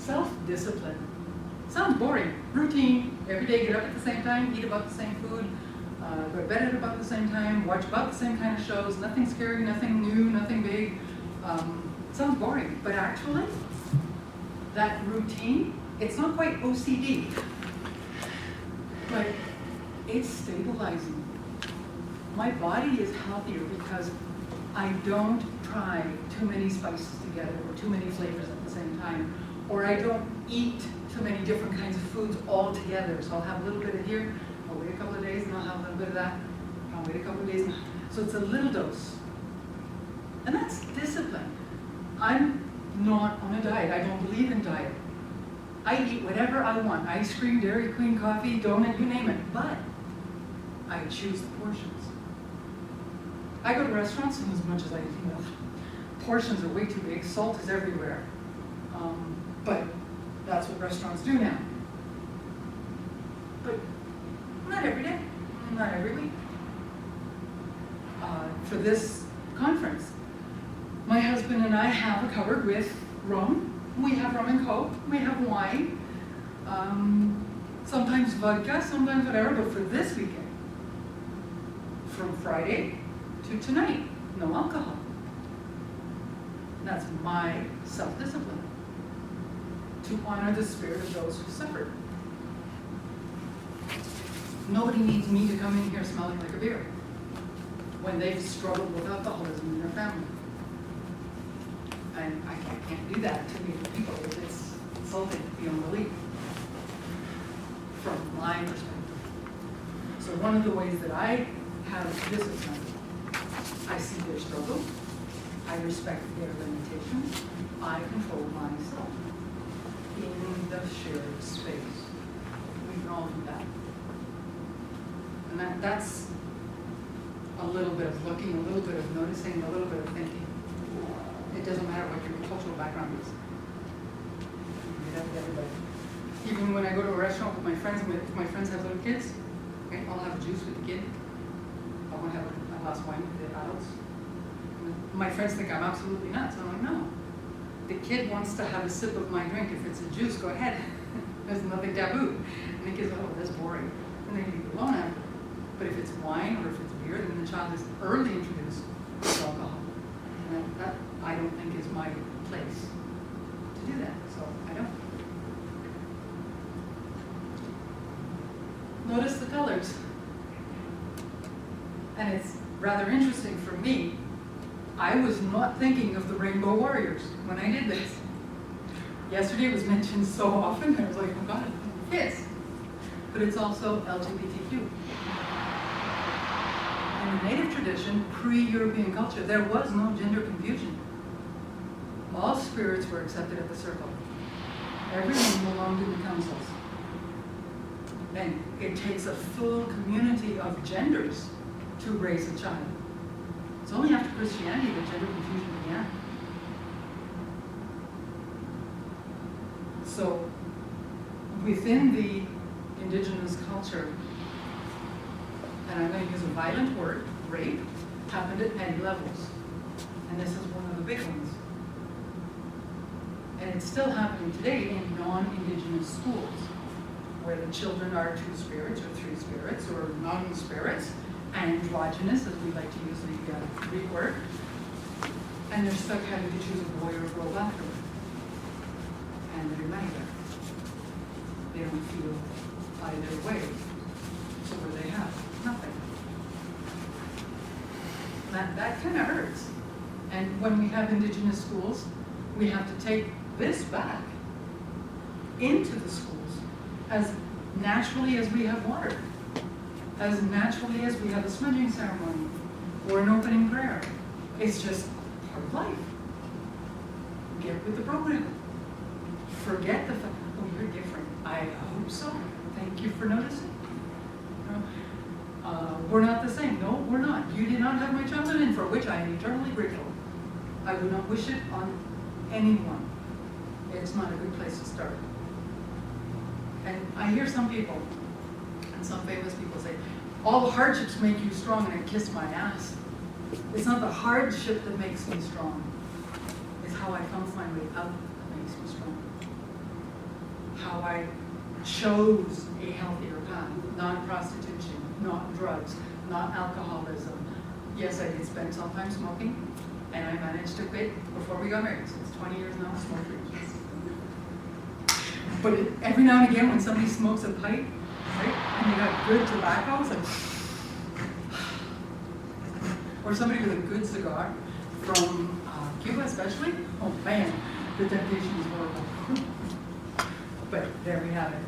Self-discipline. Sounds boring. Routine. Every day get up at the same time, eat about the same food, go to bed at about the same time, watch about the same kind of shows, nothing scary, nothing new, nothing big. Sounds boring, but actually, that routine, it's not quite OCD, but it's stabilizing. My body is healthier because I don't try too many spices together or too many flavors at the same time, or I don't eat too many different kinds of foods all together. So I'll have a little bit of here, I'll wait a couple of days and I'll have a little bit of that, I'll wait a couple of days. So it's a little dose. And that's discipline. I'm not on a diet. I don't believe in diet. I eat whatever I want. Ice cream, Dairy Queen, coffee, donut, you name it. But I choose the portions. I go to restaurants and as much as I eat, portions are way too big. Salt is everywhere. But that's what restaurants do now. But not every day, not every week. For this conference, my husband and I have a cupboard with rum. We have rum and coke. We have wine. Sometimes vodka, sometimes whatever. But for this weekend, from Friday to tonight, no alcohol. That's my self-discipline, to honor the spirit of those who suffered. Nobody needs me to come in here smelling like a beer when they've struggled with alcoholism in their family. And I can't do that to meet people. It's insulting beyond belief from my perspective. So one of the ways that I have discipline, I see their struggle, I respect their limitations, I control myself in the shared space. We can all do that. And that's a little bit of looking, a little bit of noticing, a little bit of thinking. It doesn't matter what your cultural background is. You have everybody. Even when I go to a restaurant with my friends, if my friends have little kids, okay, I'll have a juice with the kid. I want to have a glass of wine with the adults. My friends think I'm absolutely nuts. I'm like, no. The kid wants to have a sip of my drink. If it's a juice, go ahead. There's nothing taboo. And the kid's like, oh, that's boring. And they leave it alone after. But if it's wine or if it's beer, then the child is early introduced to alcohol. And that I don't think is my place to do that. So I don't. Notice the colors. And it's rather interesting for me. I was not thinking of the Rainbow Warriors when I did this. Yesterday it was mentioned so often, I was like, oh God, yes. But it's also LGBTQ. In the Native tradition, pre-European culture, there was no gender confusion. All spirits were accepted at the circle. Everyone belonged in the councils. And it takes a full community of genders to raise a child. It's only after Christianity that gender confusion began. So, within the indigenous culture, and I'm going to use a violent word, rape, happened at many levels. And this is one of the big ones. And it's still happening today in non-indigenous schools, where the children are two spirits or three spirits or non-spirits, androgynous, as we like to use the Greek word, and they're stuck having to choose a boy or a girl afterward. And they're neither. They don't feel either way. So what they have? Nothing. That kind of hurts. And when we have indigenous schools, we have to take this back into the schools as naturally as we have water, as naturally as we have a smudging ceremony or an opening prayer. It's just part of life. Get with the program. Forget the fact, oh, you're different. I hope so. Thank you for noticing. We're not the same. No, we're not. You did not have my childhood, and for which I am eternally grateful. I would not wish it on anyone. It's not a good place to start. And I hear some people, and some famous people say, all the hardships make you strong, and I kiss my ass. It's not the hardship that makes me strong. It's how I found my way out that makes me strong. how I chose a healthier path, not prostitution, not drugs, not alcoholism. Yes, I did spend some time smoking, and I managed to quit before we got married, so it's 20 years now, smoke-free. But every now and again, when somebody smokes a pipe, right, and they got good tobacco, it's like, or somebody with a good cigar from Cuba especially, oh man, the temptation is horrible. But there we have it.